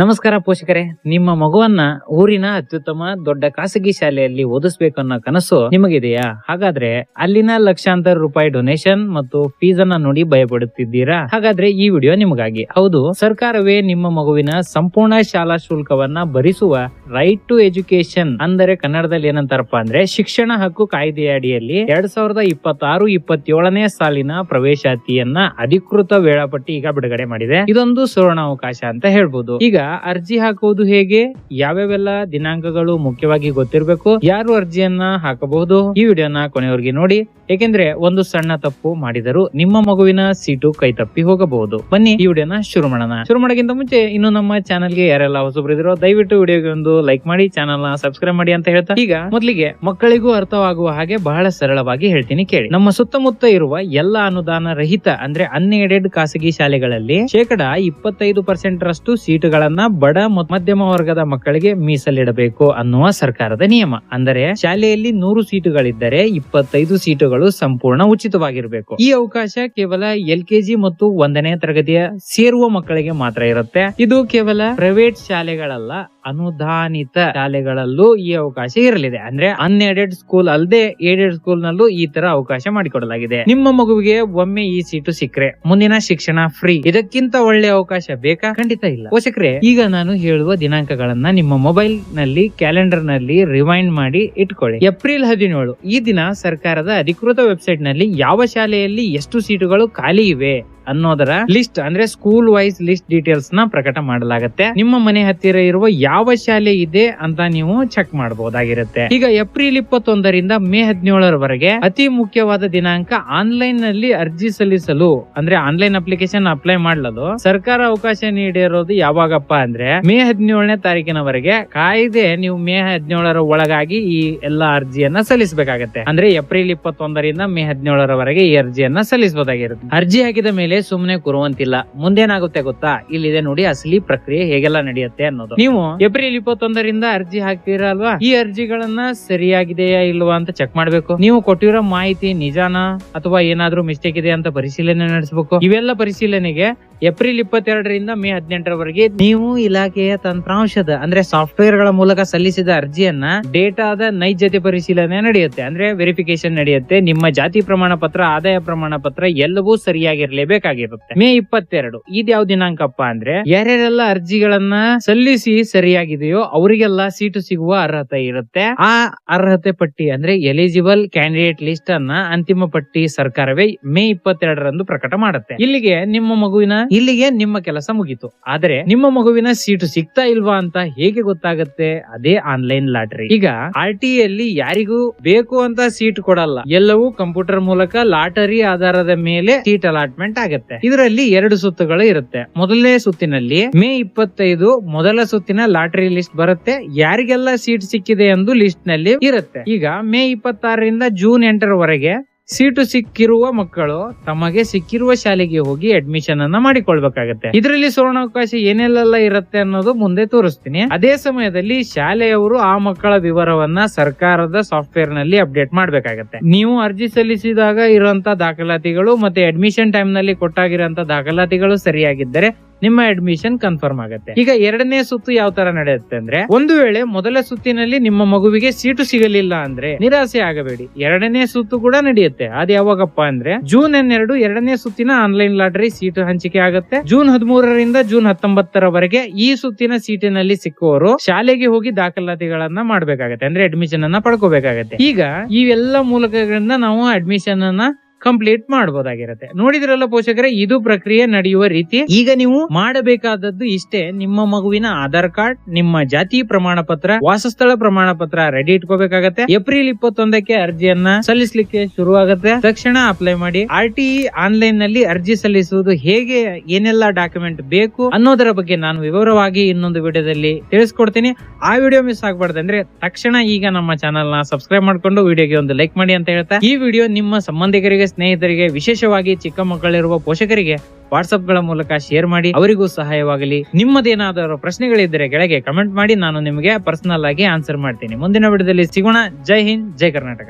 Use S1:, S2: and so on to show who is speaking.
S1: ನಮಸ್ಕಾರ ಪೋಷಕರೇ, ನಿಮ್ಮ ಮಗುವನ್ನ ಊರಿನ ಅತ್ಯುತ್ತಮ ದೊಡ್ಡ ಖಾಸಗಿ ಶಾಲೆಯಲ್ಲಿ ಓದಿಸ್ಬೇಕನ್ನೋ ಕನಸು ನಿಮಗಿದೆಯಾ? ಹಾಗಾದ್ರೆ ಅಲ್ಲಿನ ಲಕ್ಷಾಂತರ ರೂಪಾಯಿ ಡೊನೇಷನ್ ಮತ್ತು ಫೀಸ್ ಅನ್ನ ನೋಡಿ ಭಯಪಡುತ್ತಿದ್ದೀರಾ? ಹಾಗಾದ್ರೆ ಈ ವಿಡಿಯೋ ನಿಮಗಾಗಿ. ಹೌದು, ಸರ್ಕಾರವೇ ನಿಮ್ಮ ಮಗುವಿನ ಸಂಪೂರ್ಣ ಶಾಲಾ ಶುಲ್ಕವನ್ನ ಭರಿಸುವ ರೈಟ್ ಟು ಎಜುಕೇಶನ್, ಅಂದರೆ ಕನ್ನಡದಲ್ಲಿ ಏನಂತಾರಪ್ಪ ಅಂದ್ರೆ ಶಿಕ್ಷಣ ಹಕ್ಕು ಕಾಯ್ದೆಯ ಅಡಿಯಲ್ಲಿ 2026-27ನೇ ಸಾಲಿನ ಪ್ರವೇಶಾತಿಯನ್ನ ಅಧಿಕೃತ ವೇಳಾಪಟ್ಟಿ ಈಗ ಬಿಡುಗಡೆ ಮಾಡಿದೆ. ಇದೊಂದು ಸುವರ್ಣಾವಕಾಶ ಅಂತ ಹೇಳ್ಬೋದು. ಈಗ ಅರ್ಜಿ ಹಾಕುವುದು ಹೇಗೆ, ಯಾವ್ಯಾವೆಲ್ಲ ದಿನಾಂಕಗಳು ಮುಖ್ಯವಾಗಿ ಗೊತ್ತಿರಬೇಕು, ಯಾರು ಅರ್ಜಿಯನ್ನ ಹಾಕಬಹುದು, ಈ ವಿಡಿಯೋನ ಕೊನೆಯವರೆಗೆ ನೋಡಿ. ಏಕೆಂದ್ರೆ ಒಂದು ಸಣ್ಣ ತಪ್ಪು ಮಾಡಿದರೂ ನಿಮ್ಮ ಮಗುವಿನ ಸೀಟು ಕೈ ತಪ್ಪಿ ಹೋಗಬಹುದು. ಬನ್ನಿ ಈ ವಿಡಿಯೋನ ಶುರು ಮಾಡೋಣ. ಶುರು ಮಾಡೋಕ್ಕಿಂತ ಮುಂಚೆ ಇನ್ನು ನಮ್ಮ ಚಾನಲ್ಗೆ ಯಾರೆಲ್ಲ ಹೊಸಬರಿದ್ರೋ ದಯವಿಟ್ಟು ವಿಡಿಯೋಗೆ ಒಂದು ಲೈಕ್ ಮಾಡಿ, ಚಾನಲ್ ನ ಸಬ್ಸ್ಕ್ರೈಬ್ ಮಾಡಿ ಅಂತ ಹೇಳ್ತಾ, ಈಗ ಮೊದಲಿಗೆ ಮಕ್ಕಳಿಗೂ ಅರ್ಥವಾಗುವ ಹಾಗೆ ಬಹಳ ಸರಳವಾಗಿ ಹೇಳ್ತೀನಿ ಕೇಳಿ. ನಮ್ಮ ಸುತ್ತಮುತ್ತ ಇರುವ ಎಲ್ಲ ಅನುದಾನ ರಹಿತ ಅಂದ್ರೆ ಅನ್ಎಡೆಡ್ ಖಾಸಗಿ ಶಾಲೆಗಳಲ್ಲಿ 25% ರಷ್ಟು ಸೀಟುಗಳನ್ನ ಬಡ ಮಧ್ಯಮ ವರ್ಗದ ಮಕ್ಕಳಿಗೆ ಮೀಸಲಿಡಬೇಕು ಅನ್ನುವ ಸರ್ಕಾರದ ನಿಯಮ. ಅಂದರೆ ಶಾಲೆಯಲ್ಲಿ 100 ಸೀಟುಗಳಿದ್ದರೆ 25 ಸೀಟುಗಳು ಸಂಪೂರ್ಣ ಉಚಿತವಾಗಿರಬೇಕು. ಈ ಅವಕಾಶ ಕೇವಲ LKG ಮತ್ತು 1ನೇ ತರಗತಿಯ ಸೇರುವ ಮಕ್ಕಳಿಗೆ ಮಾತ್ರ ಇರುತ್ತೆ. ಇದು ಕೇವಲ ಪ್ರೈವೇಟ್ ಶಾಲೆಗಳಲ್ಲ, ಅನುದಾನಿತ ಶಾಲೆಗಳಲ್ಲೂ ಈ ಅವಕಾಶ ಇರಲಿದೆ. ಅಂದ್ರೆ ಅನ್ಎಡೆಡ್ ಸ್ಕೂಲ್ ಅಲ್ಲದೆ ಏಡೆಡ್ ಸ್ಕೂಲ್ ನಲ್ಲೂ ಈ ತರ ಅವಕಾಶ ಮಾಡಿಕೊಡಲಾಗಿದೆ. ನಿಮ್ಮ ಮಗುವಿಗೆ ಒಮ್ಮೆ ಈ ಸೀಟು ಸಿಕ್ಕರೆ ಮುಂದಿನ ಶಿಕ್ಷಣ ಫ್ರೀ. ಇದಕ್ಕಿಂತ ಒಳ್ಳೆ ಅವಕಾಶ ಬೇಕಾ? ಖಂಡಿತ ಇಲ್ಲ. ಪೋಷಕರೇ, ಈಗ ನಾನು ಹೇಳುವ ದಿನಾಂಕಗಳನ್ನ ನಿಮ್ಮ ಮೊಬೈಲ್ ನಲ್ಲಿ ಕ್ಯಾಲೆಂಡರ್ ನಲ್ಲಿ ರಿವೈಂಡ್ ಮಾಡಿ ಇಟ್ಕೊಳ್ಳಿ. ಏಪ್ರಿಲ್ 17 ಈ ದಿನ ಸರ್ಕಾರದ ಅಧಿಕೃತ ವೆಬ್ಸೈಟ್ ನಲ್ಲಿ ಯಾವ ಶಾಲೆಯಲ್ಲಿ ಎಷ್ಟು ಸೀಟುಗಳು ಖಾಲಿ ಇವೆ ಅನ್ನೋದರ ಲಿಸ್ಟ್, ಅಂದ್ರೆ ಸ್ಕೂಲ್ ವೈಸ್ ಲಿಸ್ಟ್ ಡೀಟೇಲ್ಸ್ ನ ಪ್ರಕಟ ಮಾಡಲಾಗುತ್ತೆ. ನಿಮ್ಮ ಮನೆ ಹತ್ತಿರ ಇರುವ ಯಾವ ಶಾಲೆ ಇದೆ ಅಂತ ನೀವು ಚೆಕ್ ಮಾಡಬಹುದಾಗಿರುತ್ತೆ. ಈಗ ಏಪ್ರಿಲ್ 21ರಿಂದ ಮೇ 17ರವರೆಗೆ ಅತಿ ಮುಖ್ಯವಾದ ದಿನಾಂಕ. ಆನ್ಲೈನ್ ನಲ್ಲಿ ಅರ್ಜಿ ಸಲ್ಲಿಸಲು, ಅಂದ್ರೆ ಆನ್ಲೈನ್ ಅಪ್ಲಿಕೇಶನ್ ಅಪ್ಲೈ ಮಾಡಲು ಸರ್ಕಾರ ಅವಕಾಶ ನೀಡಿರೋದು ಯಾವಾಗಪ್ಪ ಅಂದ್ರೆ ಮೇ 17ನೇ ತಾರೀಕಿನವರೆಗೆ. ಕಾಯ್ದೆ ನೀವು ಮೇ 17ರ ಒಳಗಾಗಿ ಈ ಎಲ್ಲಾ ಅರ್ಜಿಯನ್ನ ಸಲ್ಲಿಸಬೇಕಾಗತ್ತೆ. ಅಂದ್ರೆ ಏಪ್ರಿಲ್ 21ರಿಂದ ಮೇ 17ರವರೆಗೆ ಈ ಅರ್ಜಿಯನ್ನ ಸಲ್ಲಿಸಬಹುದಾಗಿರುತ್ತೆ. ಅರ್ಜಿ ಹಾಕಿದ ಮೇಲೆ ಸುಮ್ಮನೆ ಕೂರುವಂತಿಲ್ಲ. ಮುಂದೇನಾಗುತ್ತೆ ಗೊತ್ತಾ? ಇಲ್ಲಿದೆ ನೋಡಿ ಅಸಲಿ ಪ್ರಕ್ರಿಯೆ ಹೇಗೆಲ್ಲ ನಡೆಯುತ್ತೆ ಅನ್ನೋದು. ನೀವು ಏಪ್ರಿಲ್ 21ರಿಂದ ಅರ್ಜಿ ಹಾಕ್ತೀರಲ್ವಾ, ಈ ಅರ್ಜಿಗಳನ್ನ ಸರಿಯಾಗಿದೆಯಾ ಇಲ್ವಾ ಅಂತ ಚೆಕ್ ಮಾಡ್ಬೇಕು. ನೀವು ಕೊಟ್ಟಿರೋ ಮಾಹಿತಿ ನಿಜಾನಾ ಅಥವಾ ಏನಾದ್ರೂ ಮಿಸ್ಟೇಕ್ ಇದೆ ಅಂತ ಪರಿಶೀಲನೆ ನಡೆಸಬೇಕು. ಇವೆಲ್ಲ ಪರಿಶೀಲನೆಗೆ ಏಪ್ರಿಲ್ 22ರಿಂದ ಮೇ 18ರವರೆಗೆ ನೀವು ಇಲಾಖೆಯ ತಂತ್ರಾಂಶದ ಅಂದ್ರೆ ಸಾಫ್ಟ್ವೇರ್ ಗಳ ಮೂಲಕ ಸಲ್ಲಿಸಿದ ಅರ್ಜಿಯನ್ನ ಡೇಟಾದ ನೈಜತೆ ಪರಿಶೀಲನೆ ನಡೆಯುತ್ತೆ. ಅಂದ್ರೆ ವೆರಿಫಿಕೇಶನ್ ನಡೆಯುತ್ತೆ. ನಿಮ್ಮ ಜಾತಿ ಪ್ರಮಾಣ ಪತ್ರ, ಆದಾಯ ಪ್ರಮಾಣ ಪತ್ರ ಎಲ್ಲವೂ ಸರಿಯಾಗಿರ್ಲೇಬೇಕಾಗಿರುತ್ತೆ. ಮೇ 22 ಇದು ಯಾವ ದಿನಾಂಕಪ್ಪ ಅಂದ್ರೆ ಯಾರ್ಯಾರೆಲ್ಲ ಅರ್ಜಿಗಳನ್ನ ಸಲ್ಲಿಸಿ ಸರಿಯಾಗಿದೆಯೋ ಅವರಿಗೆಲ್ಲ ಸೀಟು ಸಿಗುವ ಅರ್ಹತೆ ಇರುತ್ತೆ. ಆ ಅರ್ಹತೆ ಪಟ್ಟಿ ಅಂದ್ರೆ ಎಲಿಜಿಬಲ್ ಕ್ಯಾಂಡಿಡೇಟ್ ಲಿಸ್ಟ್ ಅನ್ನ ಅಂತಿಮ ಪಟ್ಟಿ ಸರ್ಕಾರವೇ ಮೇ 22ರಂದು ಪ್ರಕಟ ಮಾಡುತ್ತೆ. ಇಲ್ಲಿಗೆ ನಿಮ್ಮ ಕೆಲಸ ಮುಗೀತು. ಆದ್ರೆ ನಿಮ್ಮ ಮಗುವಿನ ಸೀಟು ಸಿಗ್ತಾ ಇಲ್ವಾ ಅಂತ ಹೇಗೆ ಗೊತ್ತಾಗುತ್ತೆ? ಅದೇ ಆನ್ಲೈನ್ ಲಾಟರಿ. ಈಗ RTE ಯಲ್ಲಿ ಯಾರಿಗೂ ಬೇಕು ಅಂತ ಸೀಟ್ ಕೊಡಲ್ಲ, ಎಲ್ಲವೂ ಕಂಪ್ಯೂಟರ್ ಮೂಲಕ ಲಾಟರಿ ಆಧಾರದ ಮೇಲೆ ಸೀಟ್ ಅಲಾಟ್ಮೆಂಟ್ ಆಗುತ್ತೆ. ಇದರಲ್ಲಿ 2 ಸುತ್ತುಗಳು ಇರುತ್ತೆ. ಮೊದಲನೇ ಸುತ್ತಿನಲ್ಲಿ ಮೇ 25 ಮೊದಲ ಸುತ್ತಿನ ಲಾಟರಿ ಲಿಸ್ಟ್ ಬರುತ್ತೆ. ಯಾರಿಗೆಲ್ಲ ಸೀಟ್ ಸಿಕ್ಕಿದೆ ಎಂದು ಲಿಸ್ಟ್ ನಲ್ಲಿ ಇರುತ್ತೆ. ಈಗ ಮೇ 26ರಿಂದ ಜೂನ್ 8ರವರೆಗೆ ಸೀಟು ಸಿಕ್ಕಿರುವ ಮಕ್ಕಳು ತಮಗೆ ಸಿಕ್ಕಿರುವ ಶಾಲೆಗೆ ಹೋಗಿ ಅಡ್ಮಿಷನ್ ಅನ್ನ ಮಾಡಿಕೊಳ್ಬೇಕಾಗತ್ತೆ. ಇದರಲ್ಲಿ ಸುವರ್ಣಾವಕಾಶ ಏನೆಲ್ಲ ಇರುತ್ತೆ ಅನ್ನೋದು ಮುಂದೆ ತೋರಿಸ್ತೀನಿ. ಅದೇ ಸಮಯದಲ್ಲಿ ಶಾಲೆಯವರು ಆ ಮಕ್ಕಳ ವಿವರವನ್ನ ಸರ್ಕಾರದ ಸಾಫ್ಟ್ವೇರ್ ನಲ್ಲಿ ಅಪ್ಡೇಟ್ ಮಾಡ್ಬೇಕಾಗತ್ತೆ. ನೀವು ಅರ್ಜಿ ಸಲ್ಲಿಸಿದಾಗ ಇರುವಂತ ದಾಖಲಾತಿಗಳು ಮತ್ತೆ ಅಡ್ಮಿಷನ್ ಟೈಮ್ ನಲ್ಲಿ ಕೊಟ್ಟಾಗಿರುವಂತ ದಾಖಲಾತಿಗಳು ಸರಿಯಾಗಿದ್ದರೆ ನಿಮ್ಮ ಅಡ್ಮಿಷನ್ ಕನ್ಫರ್ಮ್ ಆಗುತ್ತೆ. ಈಗ 2ನೇ ಸುತ್ತು ಯಾವ ತರ ನಡೆಯುತ್ತೆ ಅಂದ್ರೆ, ಒಂದು ವೇಳೆ ಮೊದಲ ಸುತ್ತಿನಲ್ಲಿ ನಿಮ್ಮ ಮಗುವಿಗೆ ಸೀಟು ಸಿಗಲಿಲ್ಲ ಅಂದ್ರೆ ನಿರಾಸೆ ಆಗಬೇಡಿ, 2ನೇ ಸುತ್ತು ಕೂಡ ನಡೆಯುತ್ತೆ. ಅದು ಯಾವಾಗಪ್ಪ ಅಂದ್ರೆ ಜೂನ್ 12 2ನೇ ಸುತ್ತಿನ ಆನ್ಲೈನ್ ಲಾಟರಿ ಸೀಟು ಹಂಚಿಕೆ ಆಗುತ್ತೆ. ಜೂನ್ 13ರಿಂದ ಜೂನ್ 19ರವರೆಗೆ ಈ ಸುತ್ತಿನ ಸೀಟಿನಲ್ಲಿ ಸಿಕ್ಕುವವರು ಶಾಲೆಗೆ ಹೋಗಿ ದಾಖಲಾತಿಗಳನ್ನ ಮಾಡ್ಬೇಕಾಗತ್ತೆ, ಅಂದ್ರೆ ಅಡ್ಮಿಷನ್ ಅನ್ನ ಪಡ್ಕೋಬೇಕಾಗತ್ತೆ. ಈಗ ಇವೆಲ್ಲ ಮೂಲಕಗಳಿಂದ ನಾವು ಅಡ್ಮಿಷನ್ ಅನ್ನ ಕಂಪ್ಲೀಟ್ ಮಾಡಬಹುದಾಗಿರುತ್ತೆ. ನೋಡಿದ್ರಲ್ಲ ಪೋಷಕರೇ, ಇದು ಪ್ರಕ್ರಿಯೆ ನಡೆಯುವ ರೀತಿ. ಈಗ ನೀವು ಮಾಡಬೇಕಾದದ್ದು ಇಷ್ಟೇ: ನಿಮ್ಮ ಮಗುವಿನ ಆಧಾರ್ ಕಾರ್ಡ್, ನಿಮ್ಮ ಜಾತಿ ಪ್ರಮಾಣ ಪತ್ರ, ವಾಸಸ್ಥಳ ಪ್ರಮಾಣ ಪತ್ರ ರೆಡಿ ಇಟ್ಕೋಬೇಕಾಗತ್ತೆ. ಏಪ್ರಿಲ್ 21ಕ್ಕೆ ಅರ್ಜಿಯನ್ನ ಸಲ್ಲಿಸಲಿಕ್ಕೆ ಶುರು ಆಗುತ್ತೆ. ತಕ್ಷಣ ಅಪ್ಲೈ ಮಾಡಿ. RTE ಆನ್ಲೈನ್ ನಲ್ಲಿ ಅರ್ಜಿ ಸಲ್ಲಿಸುವುದು ಹೇಗೆ, ಏನೆಲ್ಲ ಡಾಕ್ಯುಮೆಂಟ್ ಬೇಕು ಅನ್ನೋದರ ಬಗ್ಗೆ ನಾನು ವಿವರವಾಗಿ ಇನ್ನೊಂದು ವಿಡಿಯೋದಲ್ಲಿ ತಿಳಿಸ್ಕೊಡ್ತೀನಿ. ಆ ವಿಡಿಯೋ ಮಿಸ್ ಆಗ್ಬಾರ್ದಂದ್ರೆ ತಕ್ಷಣ ಈಗ ನಮ್ಮ ಚಾನಲ್ ನ ಸಬ್ಸ್ಕ್ರೈಬ್ ಮಾಡ್ಕೊಂಡು ವಿಡಿಯೋಗೆ ಒಂದು ಲೈಕ್ ಮಾಡಿ ಅಂತ ಹೇಳ್ತಾ, ಈ ವಿಡಿಯೋ ನಿಮ್ಮ ಸಂಬಂಧಿಕರಿಗೆ, ಸ್ನೇಹಿತರಿಗೆ, ವಿಶೇಷವಾಗಿ ಚಿಕ್ಕ ಮಕ್ಕಳಿರುವ ಪೋಷಕರಿಗೆ ವಾಟ್ಸ್ಆಪ್ ಗಳ ಮೂಲಕ ಶೇರ್ ಮಾಡಿ, ಅವರಿಗೂ ಸಹಾಯವಾಗಲಿ. ನಿಮ್ಮದೇನಾದರೂ ಪ್ರಶ್ನೆಗಳಿದ್ದರೆ ಕೆಳಗೆ ಕಮೆಂಟ್ ಮಾಡಿ, ನಾನು ನಿಮಗೆ ಪರ್ಸನಲ್ ಆಗಿ ಆನ್ಸರ್ ಮಾಡ್ತೀನಿ. ಮುಂದಿನ ವಿಡಿಯೋದಲ್ಲಿ ಸಿಗೋಣ. ಜೈ ಹಿಂದ್, ಜೈ ಕರ್ನಾಟಕ.